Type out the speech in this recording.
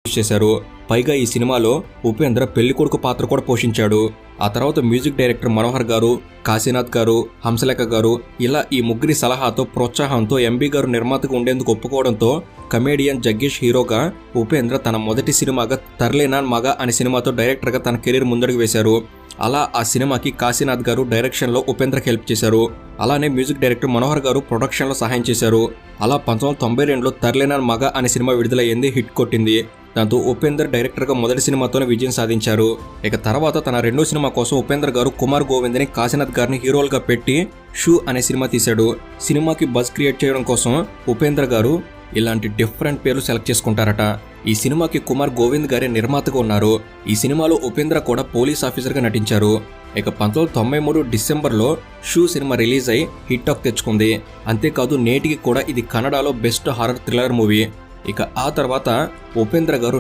చేశారు. పైగా ఈ సినిమాలో ఉపేంద్ర పెళ్లికొడుకు పాత్ర కూడా పోషించాడు. ఆ తర్వాత మ్యూజిక్ డైరెక్టర్ మనోహర్ గారు, కాశీనాథ్ గారు, హంసలేఖ గారు ఇలా ఈ ముగ్గురి సలహాతో ప్రోత్సాహంతో ఎంబీ గారు నిర్మాతగా ఉండేందుకు ఒప్పుకోవడంతో కమేడియన్ జగ్గేష్ హీరోగా, ఉపేంద్ర తన మొదటి సినిమాగా తర్లేనాన్ మగ అనే సినిమాతో డైరెక్టర్గా తన కెరీర్ ముందడుగు వేశారు. అలా ఆ సినిమాకి కాశీనాథ్ గారు డైరెక్షన్లో ఉపేంద్రకి హెల్ప్ చేశారు. అలానే మ్యూజిక్ డైరెక్టర్ మనోహర్ గారు ప్రొడక్షన్లో సహాయం చేశారు. అలా 1992లో తర్లేనాన్ మగ అనే సినిమా విడుదలయ్యింది, హిట్ కొట్టింది. దాంతో ఉపేందర్ డైరెక్టర్గా మొదటి సినిమాతోనే విజయం సాధించారు. ఇక తర్వాత తన రెండో సినిమా కోసం ఉపేంద్ర గారు కుమార్ గోవింద్ని, కాశీనాథ్ గారిని హీరోలుగా పెట్టి షూ అనే సినిమా తీశాడు. సినిమాకి బజ్ క్రియేట్ చేయడం కోసం ఉపేంద్ర గారు ఇలాంటి డిఫరెంట్ పేర్లు సెలెక్ట్ చేసుకుంటారట. ఈ సినిమాకి కుమార్ గోవింద్ గారే నిర్మాతగా ఉన్నారు. ఈ సినిమాలో ఉపేంద్ర కూడా పోలీస్ ఆఫీసర్గా నటించారు. ఇక 1993 డిసెంబర్లో షూ సినిమా రిలీజ్ అయి హిట్ టాక్ తెచ్చుకుంది. అంతేకాదు నేటికి కూడా ఇది కన్నడలో బెస్ట్ హారర్ థ్రిల్లర్ మూవీ. ఇక ఆ తర్వాత ఉపేంద్ర గారు